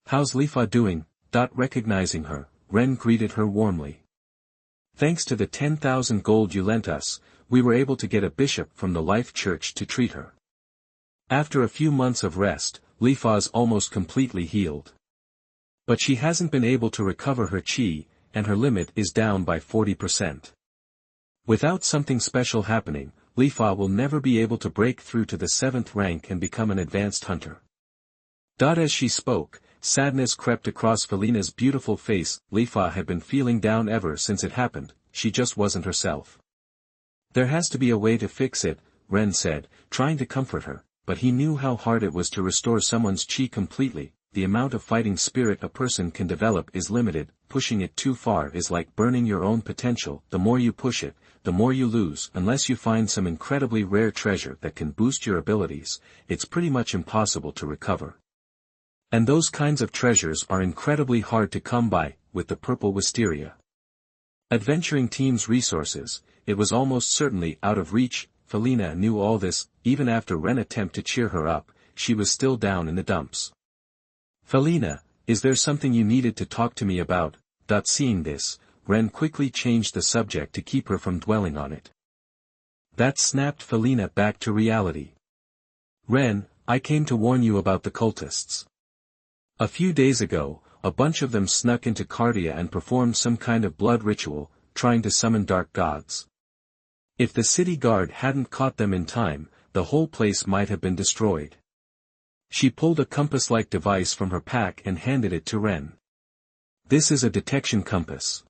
How's Lifa doing?" Recognizing her, Rennes greeted her warmly. "Thanks to the 10,000 gold you lent us, we were able to get a bishop from the Life Church to treat her. After a few months of rest, Lifa's almost completely healed. But she hasn't been able to recover her chi, and her limit is down by 40%. Without something special happening, Lifa will never be able to break through to the 7th rank and become an advanced hunter." As she spoke, sadness crept across Felina's beautiful face. Lifa had been feeling down ever since it happened. She just wasn't herself. "There has to be a way to fix it," Rennes said, trying to comfort her. but he knew how hard it was to restore someone's chi completely. The amount of fighting spirit a person can develop is limited, pushing it too far is like burning your own potential. The more you push it, the more you lose. Unless you find some incredibly rare treasure that can boost your abilities, it's pretty much impossible to recover. And those kinds of treasures are incredibly hard to come by, with the purple wisteria. Adventuring team's resources, it was almost certainly out of reach. Felina knew all this. Even after Rennes attempted to cheer her up, she was still down in the dumps. Felina, is there something you needed to talk to me about? Seeing this, Rennes quickly changed the subject to keep her from dwelling on it. That snapped Felina back to reality. Rennes, I came to warn you about the cultists. A few days ago, a bunch of them snuck into Cardia and performed some kind of blood ritual, trying to summon dark gods. If the city guard hadn't caught them in time, the whole place might have been destroyed. She pulled a compass-like device from her pack and handed it to Rennes. This is a detection compass.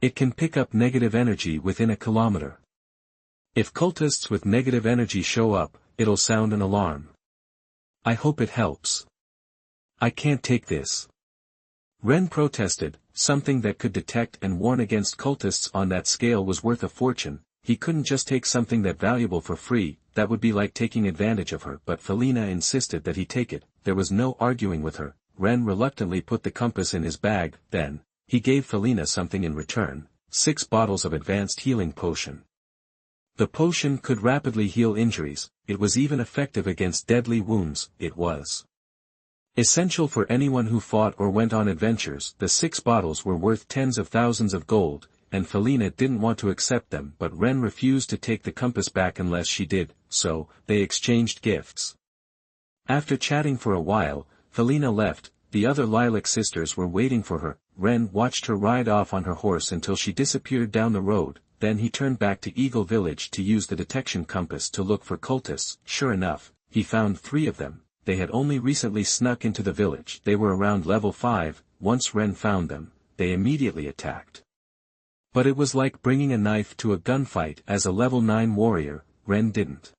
It can pick up negative energy within a kilometer. If cultists with negative energy show up, it'll sound an alarm. I hope it helps. I can't take this. Rennes protested. Something that could detect and warn against cultists on that scale was worth a fortune. He couldn't just take something that valuable for free. That would be like taking advantage of her. But Felina insisted that he take it. There was no arguing with her. Rennes reluctantly put the compass in his bag. Then, he gave Felina something in return, 6 bottles of advanced healing potion. The potion could rapidly heal injuries. It was even effective against deadly wounds. It was essential for anyone who fought or went on adventures. The 6 bottles were worth tens of thousands of gold, and Felina didn't want to accept them, but Rennes refused to take the compass back unless she did, so, they exchanged gifts. After chatting for a while, Felina left. The other Lilac sisters were waiting for her. Rennes watched her ride off on her horse until she disappeared down the road. Then he turned back to Eagle Village to use the detection compass to look for cultists. Sure enough, he found 3 of them. They had only recently snuck into the village. They were around level 5, once Rennes found them, they immediately attacked. But it was like bringing a knife to a gunfight. As a level 9 warrior, Rennes didn't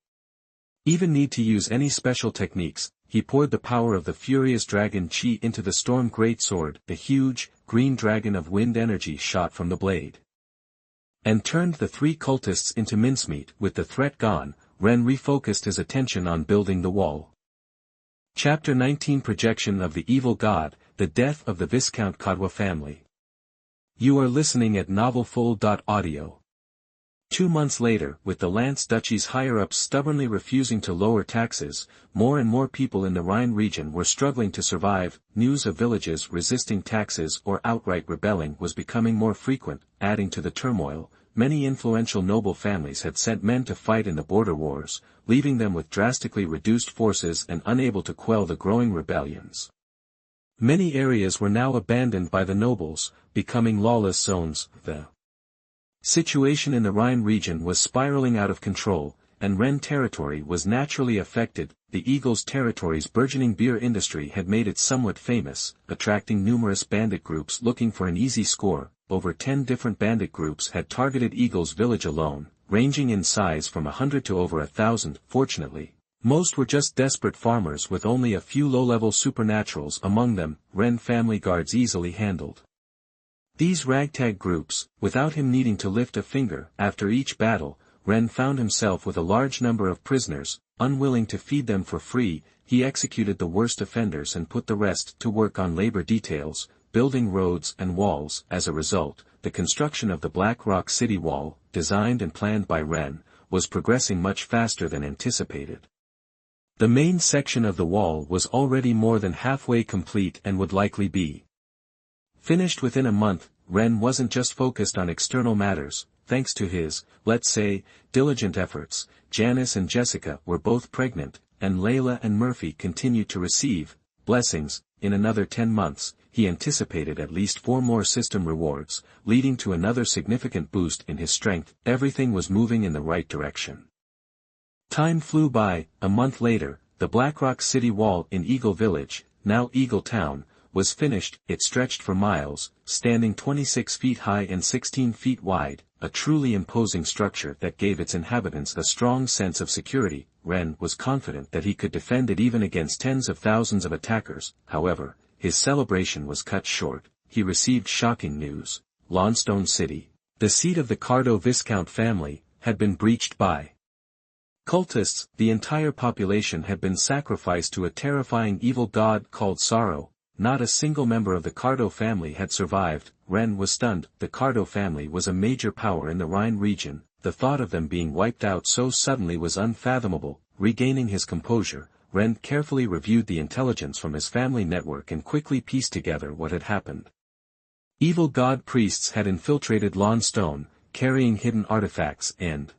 even need to use any special techniques. He poured the power of the furious dragon chi into the storm greatsword. The huge, green dragon of wind energy shot from the blade and turned the 3 cultists into mincemeat. With the threat gone, Rennes refocused his attention on building the wall. Chapter 19 Projection of the Evil God, the Death of the Viscount Kaduo family. You are listening at novelfull.audio. 2 months later, with the Lance Duchy's higher-ups stubbornly refusing to lower taxes, more and more people in the Rhine region were struggling to survive. News of villages resisting taxes or outright rebelling was becoming more frequent. Adding to the turmoil, many influential noble families had sent men to fight in the border wars, leaving them with drastically reduced forces and unable to quell the growing rebellions. Many areas were now abandoned by the nobles, becoming lawless zones. The situation in the Rhine region was spiraling out of control, and Rennes territory was naturally affected. The Eagle's territory's burgeoning beer industry had made it somewhat famous, attracting numerous bandit groups looking for an easy score. Over 10 different bandit groups had targeted Eagle's village alone, ranging in size from 100 to over 1,000. Fortunately, most were just desperate farmers with only a few low-level supernaturals among them. Rennes family guards easily handled these ragtag groups, without him needing to lift a finger. After each battle, Rennes found himself with a large number of prisoners. Unwilling to feed them for free, he executed the worst offenders and put the rest to work on labor details, building roads and walls. As a result, the construction of the Black Rock City Wall, designed and planned by Rennes, was progressing much faster than anticipated. The main section of the wall was already more than halfway complete and would likely be finished within a month. Rennes wasn't just focused on external matters. Thanks to his, let's say, diligent efforts, Janice and Jessica were both pregnant, and Layla and Murphy continued to receive blessings. In another 10 months, he anticipated at least 4 more system rewards, leading to another significant boost in his strength. Everything was moving in the right direction. Time flew by. A month later, the Blackrock City Wall in Eagle Village, now Eagle Town, was finished. It stretched for miles, standing 26 feet high and 16 feet wide, a truly imposing structure that gave its inhabitants a strong sense of security. Rennes was confident that he could defend it even against tens of thousands of attackers. However, his celebration was cut short. He received shocking news. Longstone City, the seat of the Kaduo Viscount family, had been breached by cultists. The entire population had been sacrificed to a terrifying evil god called Sorrow. Not a single member of the Kaduo family had survived. Rennes was stunned. The Kaduo family was a major power in the Rhine region. The thought of them being wiped out so suddenly was unfathomable. Regaining his composure, Rennes carefully reviewed the intelligence from his family network and quickly pieced together what had happened. Evil god priests had infiltrated Longstone, carrying hidden artifacts and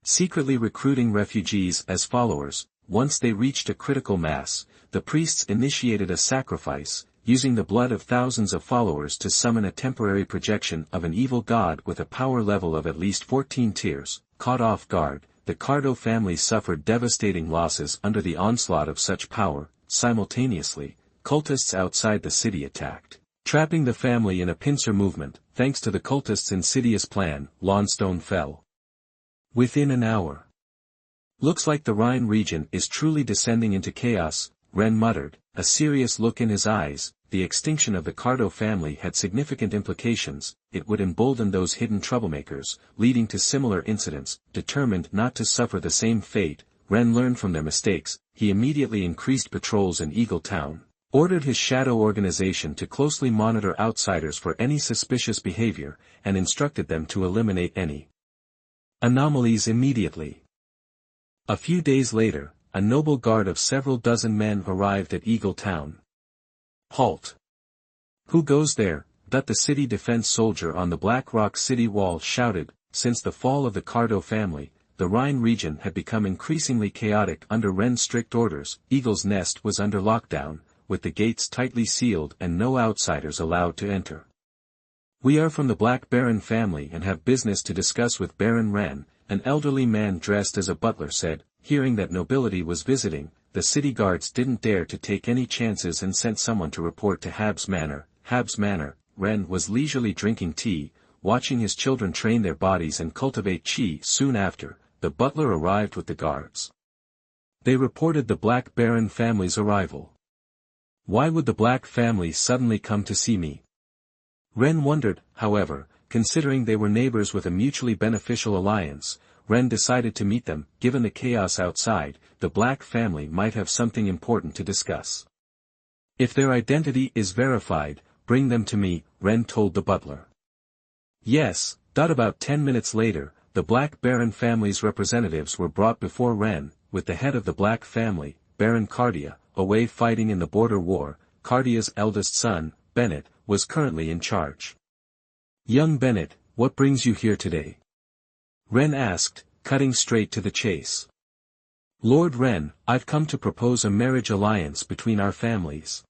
secretly recruiting refugees as followers. Once they reached a critical mass, the priests initiated a sacrifice, using the blood of thousands of followers to summon a temporary projection of an evil god with a power level of at least 14 tiers. Caught off guard, the Kaduo family suffered devastating losses under the onslaught of such power. Simultaneously, cultists outside the city attacked, trapping the family in a pincer movement. Thanks to the cultists' insidious plan, Longstone fell within an hour. Looks like the Rhine region is truly descending into chaos, Rennes muttered, a serious look in his eyes. The extinction of the Kaduo family had significant implications. It would embolden those hidden troublemakers, leading to similar incidents. Determined not to suffer the same fate, Rennes learned from their mistakes. He immediately increased patrols in Eagle Town, ordered his shadow organization to closely monitor outsiders for any suspicious behavior, and instructed them to eliminate any anomalies immediately. A few days later, a noble guard of several dozen men arrived at Eagle Town. Halt! Who goes there? The city defense soldier on the Black Rock city wall shouted. Since the fall of the Kaduo family, the Rhine region had become increasingly chaotic under Rennes' strict orders. Eagle's Nest was under lockdown, with the gates tightly sealed and no outsiders allowed to enter. We are from the Black Baron family and have business to discuss with Baron Rennes, an elderly man dressed as a butler said. Hearing that nobility was visiting, the city guards didn't dare to take any chances and sent someone to report to Hab's Manor. Hab's Manor. Rennes was leisurely drinking tea, watching his children train their bodies and cultivate chi. Soon after, the butler arrived with the guards. They reported the Black Baron family's arrival. Why would the Black family suddenly come to see me? Rennes wondered. However, considering they were neighbors with a mutually beneficial alliance, Rennes decided to meet them. Given the chaos outside, the Black family might have something important to discuss. If their identity is verified, bring them to me, Rennes told the butler. Yes. About 10 minutes later, the Black Baron family's representatives were brought before Rennes, with the head of the Black family, Baron Cardia, away fighting in the border war. Cardia's eldest son, Bennett, was currently in charge. Young Bennett, what brings you here today? Rennes asked, cutting straight to the chase. Lord Rennes, I've come to propose a marriage alliance between our families.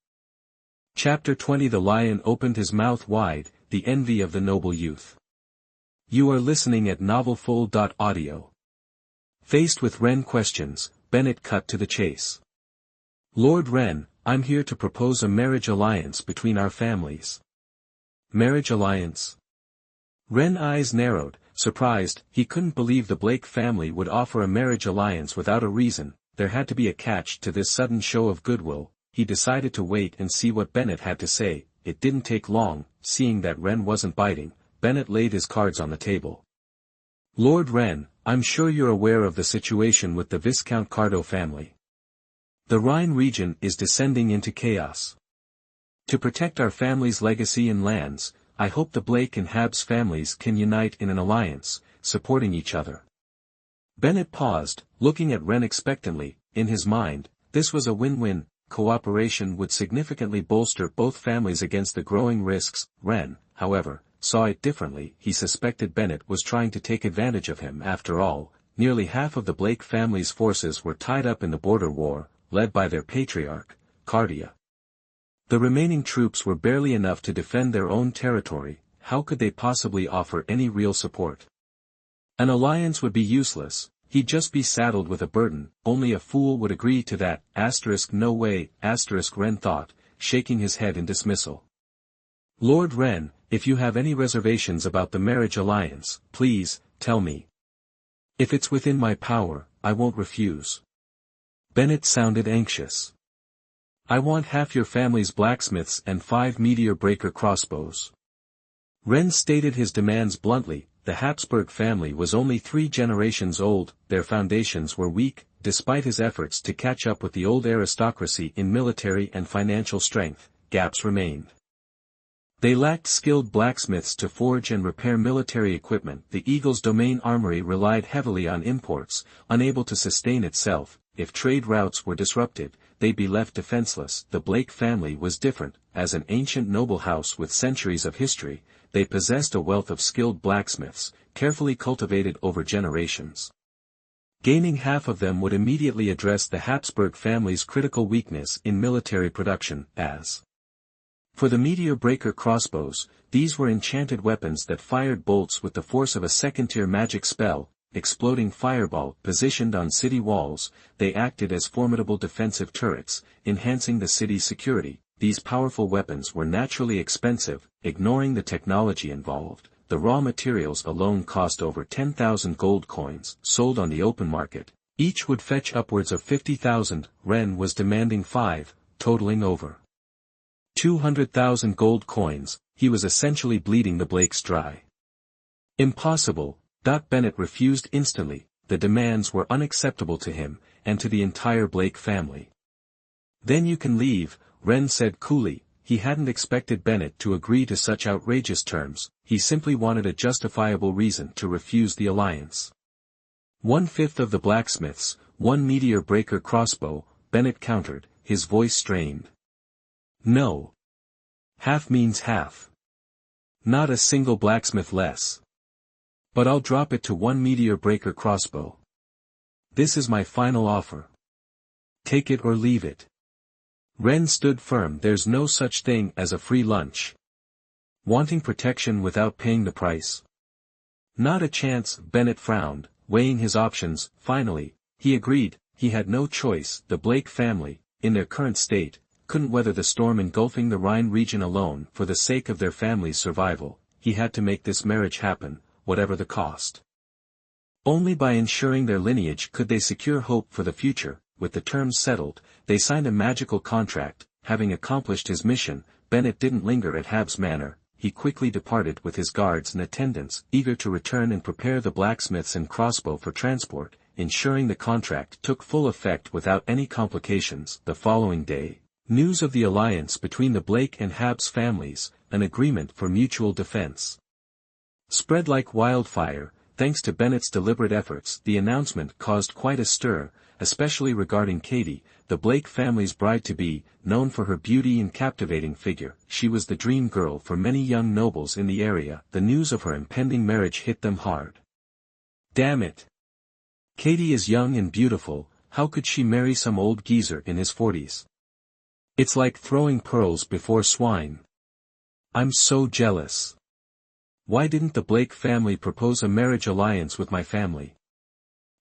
Chapter 20. The lion opened his mouth wide, the envy of the noble youth. You are listening at novelfull.audio. Faced with Rennes' questions, Bennett cut to the chase. Lord Rennes, I'm here to propose a marriage alliance between our families. Marriage alliance? Rennes' eyes narrowed, surprised. He couldn't believe the Blake family would offer a marriage alliance without a reason. There had to be a catch to this sudden show of goodwill. He decided to wait and see what Bennett had to say. It didn't take long. Seeing that Rennes wasn't biting, Bennett laid his cards on the table. Lord Rennes, I'm sure you're aware of the situation with the Viscount Kaduo family. The Rhine region is descending into chaos. To protect our family's legacy and lands, I hope the Blake and Habs families can unite in an alliance, supporting each other. Bennett paused, looking at Rennes expectantly. In his mind, this was a win-win. Cooperation would significantly bolster both families against the growing risks. Rennes, however, saw it differently. He suspected Bennett was trying to take advantage of him. After all, nearly half of the Blake family's forces were tied up in the border war, led by their patriarch, Cardia. The remaining troops were barely enough to defend their own territory. How could they possibly offer any real support? An alliance would be useless. He'd just be saddled with a burden. Only a fool would agree to that. No way. Rennes thought, shaking his head in dismissal. Lord Rennes, if you have any reservations about the marriage alliance, please, tell me. If it's within my power, I won't refuse. Bennett sounded anxious. I want half your family's blacksmiths and 5 meteor breaker crossbows. Rennes stated his demands bluntly. The Habsburg family was only 3 generations old, their foundations were weak, despite his efforts to catch up with the old aristocracy in military and financial strength, gaps remained. They lacked skilled blacksmiths to forge and repair military equipment. The Eagle's domain armory relied heavily on imports, unable to sustain itself. If trade routes were disrupted, they'd be left defenseless. The Blake family was different. As an ancient noble house with centuries of history, they possessed a wealth of skilled blacksmiths, carefully cultivated over generations. Gaining half of them would immediately address the Habsburg family's critical weakness in military production, as for the meteor breaker crossbows, these were enchanted weapons that fired bolts with the force of a second-tier magic spell, exploding fireball. Positioned on city walls, they acted as formidable defensive turrets, enhancing the city's security. These powerful weapons were naturally expensive. Ignoring the technology involved, the raw materials alone cost over 10,000 gold coins, sold on the open market. Each would fetch upwards of 50,000. Rennes was demanding 5, totaling over 200,000 gold coins. He was essentially bleeding the Blakes dry. Impossible. Bennett refused instantly. The demands were unacceptable to him, and to the entire Blake family. Then you can leave, Rennes said coolly. He hadn't expected Bennett to agree to such outrageous terms. He simply wanted a justifiable reason to refuse the alliance. 1/5 of the blacksmiths, 1 meteor breaker crossbow, Bennett countered, his voice strained. No. Half means half. Not a single blacksmith less. But I'll drop it to 1 meteor breaker crossbow. This is my final offer. Take it or leave it. Rennes stood firm. There's no such thing as a free lunch. Wanting protection without paying the price? Not a chance. Bennett frowned, weighing his options. Finally, he agreed. He had no choice. The Blake family, in their current state, couldn't weather the storm engulfing the Rhine region alone. For the sake of their family's survival, he had to make this marriage happen, whatever the cost. Only by ensuring their lineage could they secure hope for the future. With the terms settled, they signed a magical contract. Having accomplished his mission, Bennett didn't linger at Habs Manor. He quickly departed with his guards and attendants, eager to return and prepare the blacksmiths and crossbow for transport, ensuring the contract took full effect without any complications. The following day, news of the alliance between the Blake and Habs families, an agreement for mutual defense, spread like wildfire. Thanks to Bennett's deliberate efforts, the announcement caused quite a stir, especially regarding Katie, the Blake family's bride-to-be. Known for her beauty and captivating figure, she was the dream girl for many young nobles in the area. The news of her impending marriage hit them hard. Damn it! Katie is young and beautiful, how could she marry some old geezer in his 40s? It's like throwing pearls before swine. I'm so jealous. Why didn't the Blake family propose a marriage alliance with my family?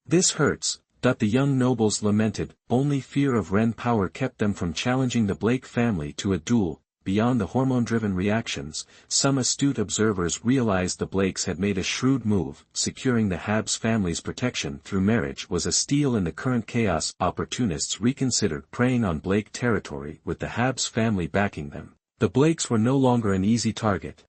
This hurts. The young nobles lamented. Only fear of Rennes' power kept them from challenging the Blake family to a duel. Beyond the hormone-driven reactions, some astute observers realized the Blakes had made a shrewd move. Securing the Habs family's protection through marriage was a steal in the current chaos. Opportunists reconsidered preying on Blake territory with the Habs family backing them. The Blakes were no longer an easy target.